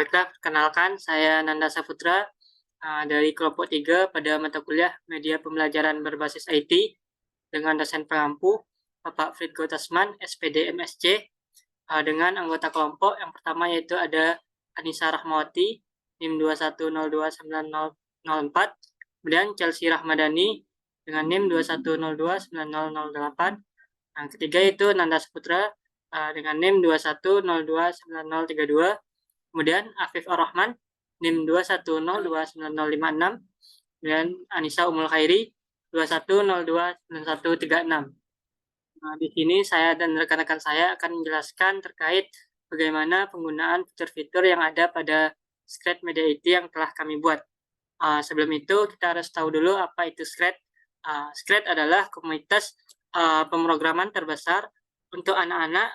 Baiklah, perkenalkan saya Nanda Saputra dari kelompok 3 pada mata kuliah Media Pembelajaran Berbasis IT dengan dosen pengampu Bapak Fridgo Tasman, SPD MSc, dengan anggota kelompok yang pertama yaitu ada Anissa Rahmawati, NIM 210290004, kemudian Chelsea Rahmadani dengan NIM 210290008, yang ketiga yaitu Nanda Saputra dengan NIM 210290032, kemudian Afif Ar-Rahman NIM 210290056, kemudian Anissa Umul Khairi 210291136. Nah, di sini saya dan rekan-rekan saya akan menjelaskan terkait bagaimana penggunaan fitur-fitur yang ada pada Scratch Media IT yang telah kami buat. Sebelum itu kita harus tahu dulu apa itu Scratch. Scratch adalah komunitas pemrograman terbesar untuk anak-anak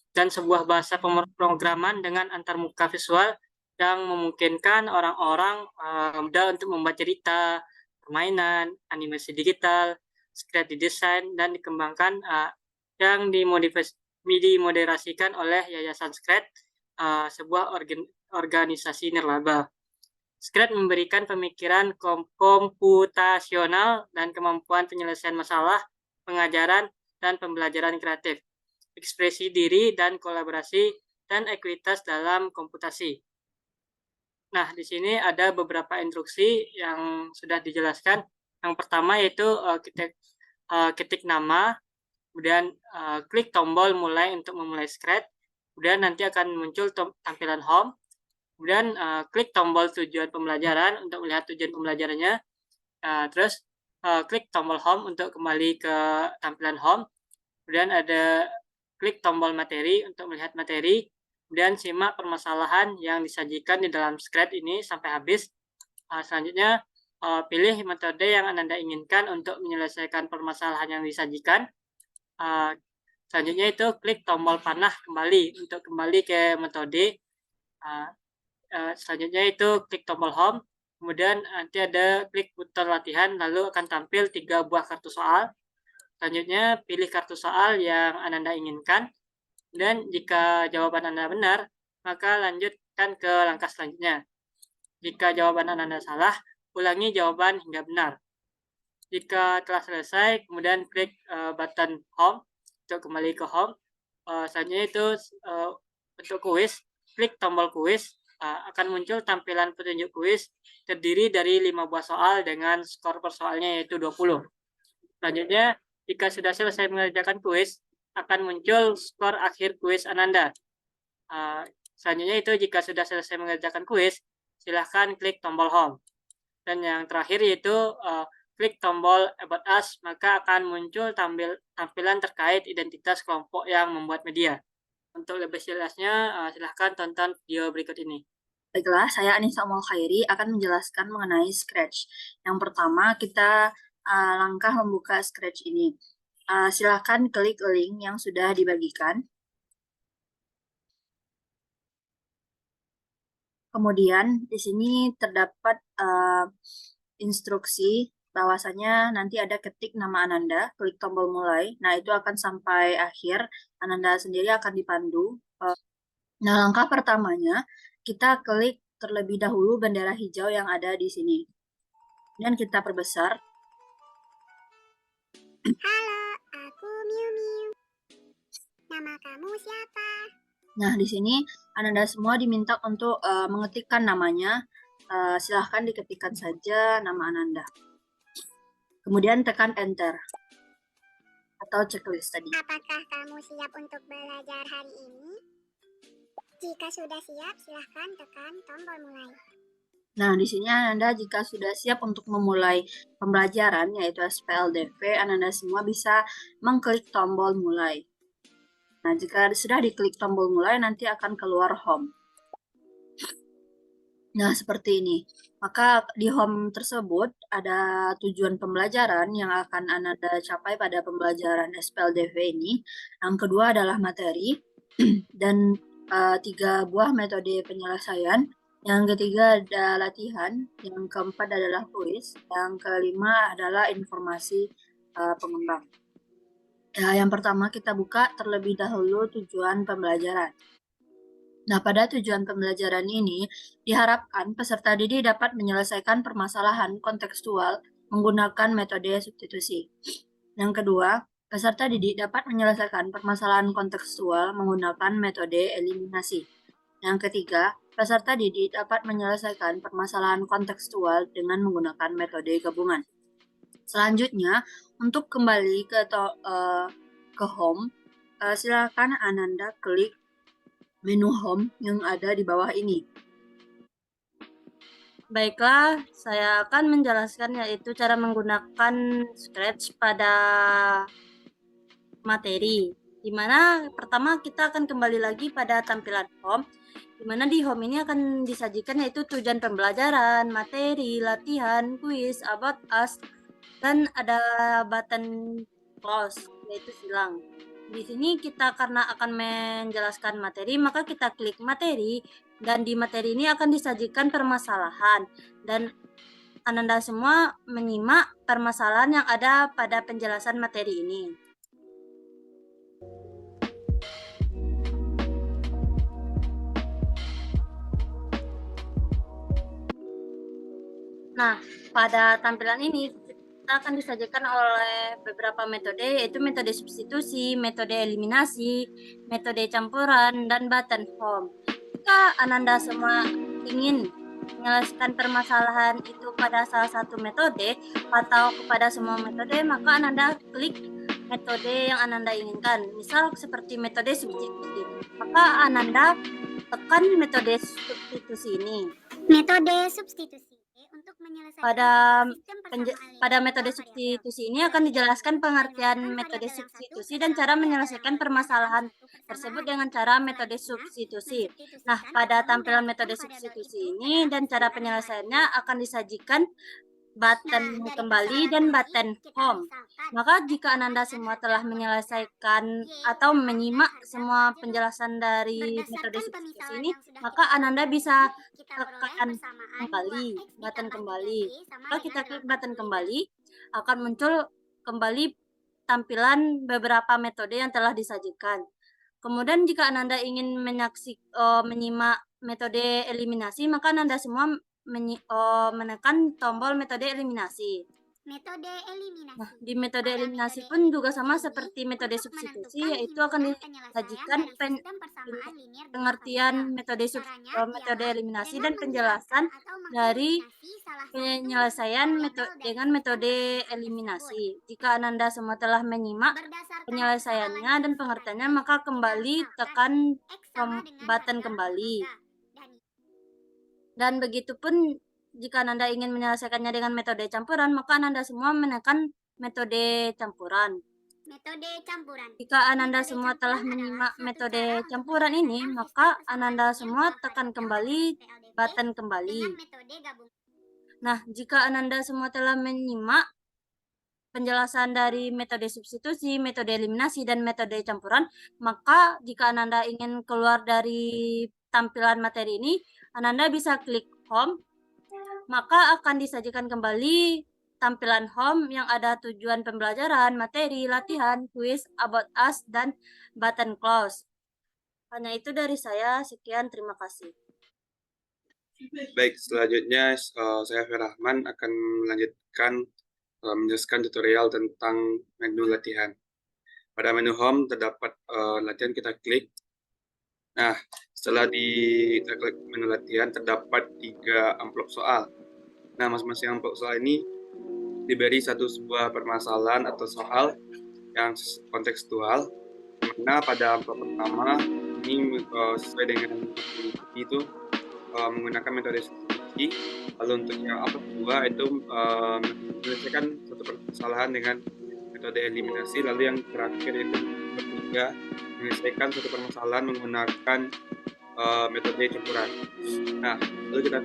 dan sebuah bahasa pemrograman dengan antarmuka visual yang memungkinkan orang-orang mudah untuk membuat cerita, permainan, animasi digital, Scratch didesain dan dikembangkan yang dimoderasikan oleh Yayasan Scratch, sebuah organisasi nirlaba. Scratch memberikan pemikiran komputasional dan kemampuan penyelesaian masalah, pengajaran, dan pembelajaran kreatif, ekspresi diri dan kolaborasi, dan ekuitas dalam komputasi. Nah, di sini ada beberapa instruksi yang sudah dijelaskan. Yang pertama yaitu ketik nama, kemudian klik tombol mulai untuk memulai Scratch, kemudian nanti akan muncul tampilan home, kemudian klik tombol tujuan pembelajaran untuk melihat tujuan pembelajarannya, terus klik tombol home untuk kembali ke tampilan home, kemudian ada klik tombol materi untuk melihat materi, kemudian simak permasalahan yang disajikan di dalam Scratch ini sampai habis. Selanjutnya pilih metode yang Anda inginkan untuk menyelesaikan permasalahan yang disajikan. Selanjutnya itu klik tombol panah kembali untuk kembali ke metode. Selanjutnya itu klik tombol home, kemudian nanti ada klik putar latihan, lalu akan tampil 3 buah kartu soal. Selanjutnya pilih kartu soal yang Anda inginkan, dan jika jawaban Anda benar, maka lanjutkan ke langkah selanjutnya. Jika jawaban Anda salah, ulangi jawaban hingga benar. Jika telah selesai, kemudian klik button home untuk kembali ke home. Selanjutnya itu untuk kuis, klik tombol kuis, akan muncul tampilan petunjuk kuis terdiri dari 5 buah soal dengan skor per soalnya yaitu 20. Selanjutnya, jika sudah selesai mengerjakan kuis, akan muncul skor akhir kuis Ananda. Selanjutnya itu jika sudah selesai mengerjakan kuis, silahkan klik tombol home. Dan yang terakhir yaitu klik tombol About Us, maka akan muncul tampilan terkait identitas kelompok yang membuat media. Untuk lebih jelasnya, silahkan tonton video berikut ini. Baiklah, saya Anissa Umul Khairi akan menjelaskan mengenai Scratch. Yang pertama, kita langkah membuka Scratch ini. Silahkan klik link yang sudah dibagikan. Kemudian di sini terdapat instruksi bahwasanya nanti ada ketik nama Ananda, klik tombol mulai. Nah, itu akan sampai akhir. Ananda sendiri akan dipandu. Nah, langkah pertamanya kita klik terlebih dahulu bendera hijau yang ada di sini. Dan kita perbesar. Halo, aku Miu Miu. Nama kamu siapa? Nah, di sini Ananda semua diminta untuk mengetikkan namanya. Silahkan diketikkan saja nama Ananda. Kemudian tekan enter atau checklist tadi. Apakah kamu siap untuk belajar hari ini? Jika sudah siap, silahkan tekan tombol mulai. Nah, di sini Ananda jika sudah siap untuk memulai pembelajaran, yaitu SPLDV, Ananda semua bisa mengklik tombol mulai. Nah, jika sudah diklik tombol mulai, nanti akan keluar home. Nah, seperti ini. Maka di home tersebut ada tujuan pembelajaran yang akan Ananda capai pada pembelajaran SPLDV ini. Yang kedua adalah materi, dan 3 buah metode penyelesaian. Yang ketiga ada latihan, yang keempat adalah kuis, yang kelima adalah informasi pengembang. Yang pertama kita buka terlebih dahulu tujuan pembelajaran. Nah, pada tujuan pembelajaran ini, diharapkan peserta didik dapat menyelesaikan permasalahan kontekstual menggunakan metode substitusi. Yang kedua, peserta didik dapat menyelesaikan permasalahan kontekstual menggunakan metode eliminasi. Yang ketiga, peserta didik dapat menyelesaikan permasalahan kontekstual dengan menggunakan metode gabungan. Selanjutnya, untuk kembali ke home, silakan Ananda klik menu home yang ada di bawah ini. Baiklah, saya akan menjelaskan yaitu cara menggunakan Scratch pada materi. Di mana pertama kita akan kembali lagi pada tampilan home, di mana di home ini akan disajikan yaitu tujuan pembelajaran, materi, latihan, kuis, about us, dan ada button close yaitu silang. Di sini kita karena akan menjelaskan materi, maka kita klik materi, dan di materi ini akan disajikan permasalahan, dan Ananda semua menyimak permasalahan yang ada pada penjelasan materi ini. Nah, pada tampilan ini kita akan disajikan oleh beberapa metode, yaitu metode substitusi, metode eliminasi, metode campuran, dan button home. Jika Ananda semua ingin menyelesaikan permasalahan itu pada salah satu metode atau kepada semua metode, maka Ananda klik metode yang Ananda inginkan. Misal seperti metode substitusi, maka Ananda tekan metode substitusi ini. Metode substitusi untuk menyelesaikan Pada metode substitusi ini akan dijelaskan pengertian metode substitusi dan cara menyelesaikan permasalahan tersebut dengan cara metode substitusi. Nah, pada tampilan metode substitusi ini dan cara penyelesaiannya akan disajikan button kembali dan button home. Maka jika Ananda semua telah menyelesaikan atau menyimak semua penjelasan dari metode substitusi ini, maka Ananda bisa tekan kembali, button kembali. Kalau kita klik button kembali, akan muncul kembali tampilan beberapa metode yang telah disajikan. Kemudian jika Ananda ingin menyimak metode eliminasi, maka Ananda semua menekan tombol metode eliminasi. Metode eliminasi. Nah, di metode eliminasi pun juga sama seperti metode substitusi, yaitu akan disajikan pengertian metode eliminasi dan penjelasan dari penyelesaian dengan metode eliminasi. Jika Ananda semua telah menyimak penyelesaiannya dan pengertiannya, maka kembali tekan button kembali. Dan begitupun jika Ananda ingin menyelesaikannya dengan metode campuran, maka Ananda semua menekan metode campuran. Metode campuran. Jika Ananda semua telah menyimak metode campuran ini, maka Ananda semua tekan kembali button kembali. Nah, jika Ananda semua telah menyimak penjelasan dari metode substitusi, metode eliminasi, dan metode campuran, maka jika Ananda ingin keluar dari tampilan materi ini, Ananda bisa klik home, maka akan disajikan kembali tampilan home yang ada tujuan pembelajaran, materi, latihan, kuis, about us, dan button close. Hanya itu dari saya, sekian, terima kasih. Baik, selanjutnya saya Firahman akan melanjutkan menjelaskan tutorial tentang menu latihan. Pada menu home terdapat latihan, kita klik. Nah, setelah kita klik menu latihan, terdapat 3 amplop soal. Nah, masing-masing amplop soal ini diberi sebuah permasalahan atau soal yang kontekstual. Nah, pada amplop pertama ini sesuai dengan itu menggunakan metode substitusi. Lalu untuk yang amplop kedua itu menyelesaikan satu permasalahan dengan metode eliminasi. Lalu yang terakhir itu ketiga menyelesaikan satu permasalahan menggunakan metode campuran. Nah, lalu kita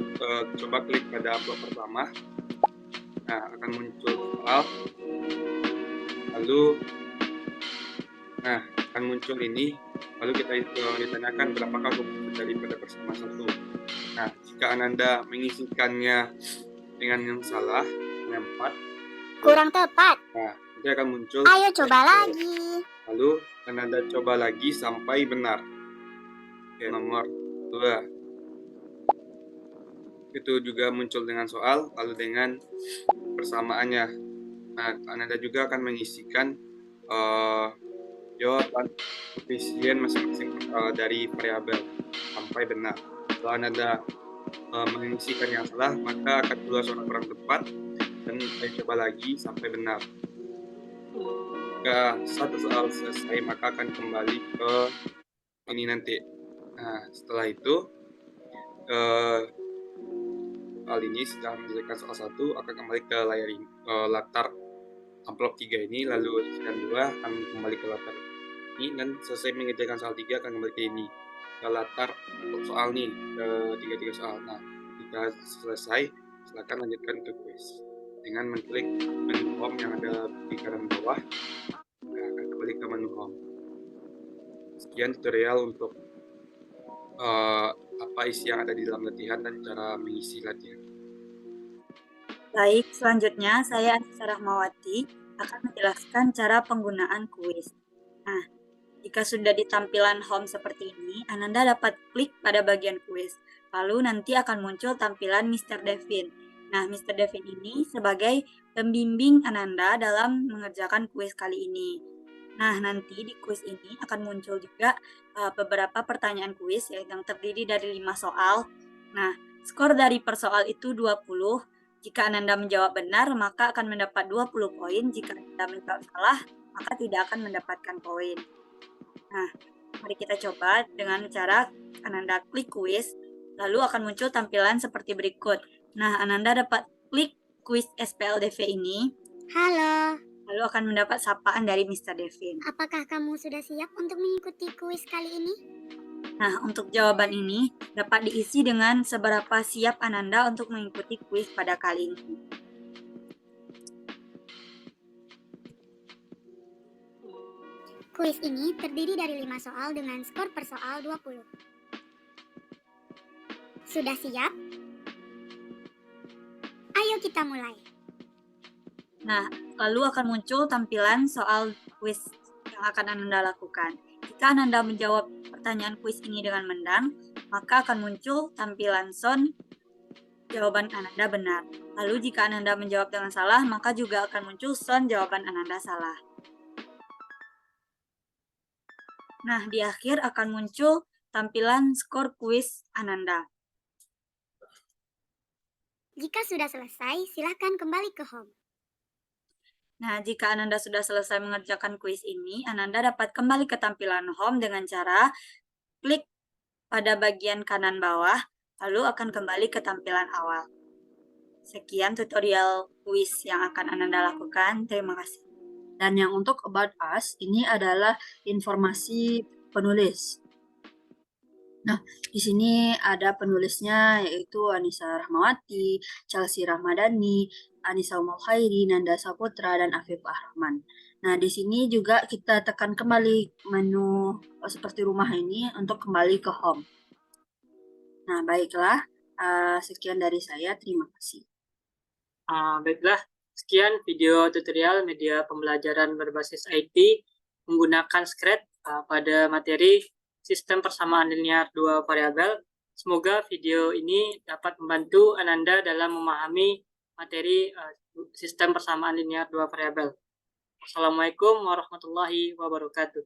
coba klik pada amplop pertama. Nah, akan muncul soal. Lalu akan muncul ini. Lalu kita ditanyakan berapakah komputer daripada bersama 1. Nah, jika Ananda mengisikannya dengan yang salah, dengan 4, kurang tepat. Nah, nanti akan muncul. Ayo coba lagi. Lalu Ananda coba lagi sampai benar. Oke, nomor 2. Itu juga muncul dengan soal, lalu dengan persamaannya. Nah, Ananda juga akan mengisikan jawaban koefisien masing-masing dari variabel sampai benar. Kalau Ananda mengisikan yang salah, maka akan keluar suara kurang tepat dan saya coba lagi sampai benar. Jika satu soal selesai, maka akan kembali ke ini nanti. Nah, setelah itu soal ini setelah menyelesaikan soal 1 akan kembali ke layar ini, latar amplop 3 ini, lalu sekian 2 akan kembali ke latar ini, dan selesai mengerjakan soal 3 akan kembali ke ini, ke latar soal nih, ke 3 soal. Nah, jika selesai, silakan lanjutkan ke kuis dengan mengklik menu home yang ada di kanan bawah. Nah, akan kembali ke menu home. Sekian tutorial untuk apa isi yang ada di dalam latihan dan cara mengisi latihan. Baik, selanjutnya saya Anissa Rahmawati akan menjelaskan cara penggunaan kuis. Nah, jika sudah di tampilan home seperti ini, Ananda dapat klik pada bagian kuis. Lalu nanti akan muncul tampilan Mr. Devin. Nah, Mr. Devin ini sebagai pembimbing Ananda dalam mengerjakan kuis kali ini. Nah, nanti di kuis ini akan muncul juga beberapa pertanyaan kuis yang terdiri dari 5 soal. Nah, skor dari per soal itu 20. Jika Ananda menjawab benar, maka akan mendapat 20 poin. Jika Ananda menjawab salah, maka tidak akan mendapatkan poin. Nah, mari kita coba dengan cara Ananda klik kuis, lalu akan muncul tampilan seperti berikut. Nah, Ananda dapat klik kuis SPLDV ini, Halo, lalu akan mendapat sapaan dari Mr. Devin. apakah kamu sudah siap untuk mengikuti kuis kali ini? Nah, untuk jawaban ini dapat diisi dengan seberapa siap Ananda untuk mengikuti kuis pada kali ini. Kuis ini terdiri dari 5 soal dengan skor per soal 20. Sudah siap? Ayo kita mulai. Nah, lalu akan muncul tampilan soal kuis yang akan Ananda lakukan. Jika Ananda menjawab pertanyaan kuis ini dengan benar, maka akan muncul tampilan sound jawaban Ananda benar. Lalu jika Ananda menjawab dengan salah, maka juga akan muncul sound jawaban Ananda salah. Nah, di akhir akan muncul tampilan skor kuis Ananda. Jika sudah selesai, silakan kembali ke home. Nah, jika Ananda sudah selesai mengerjakan kuis ini, Ananda dapat kembali ke tampilan home dengan cara klik pada bagian kanan bawah, lalu akan kembali ke tampilan awal. Sekian tutorial kuis yang akan Ananda lakukan. Terima kasih. Dan yang untuk About Us, ini adalah informasi penulis. Nah, di sini ada penulisnya yaitu Anissa Rahmawati, Chelsea Ramadhani, Anissa Umul Khairi, Nanda Saputra, dan Afif Ahmad. Nah, di sini juga kita tekan kembali menu seperti rumah ini untuk kembali ke home. Nah, baiklah. Sekian dari saya. Terima kasih. Baiklah, sekian video tutorial media pembelajaran berbasis IT menggunakan Scratch pada materi sistem persamaan linear dua variabel. Semoga video ini dapat membantu Ananda dalam memahami materi sistem persamaan linear dua variabel. Wassalamualaikum warahmatullahi wabarakatuh.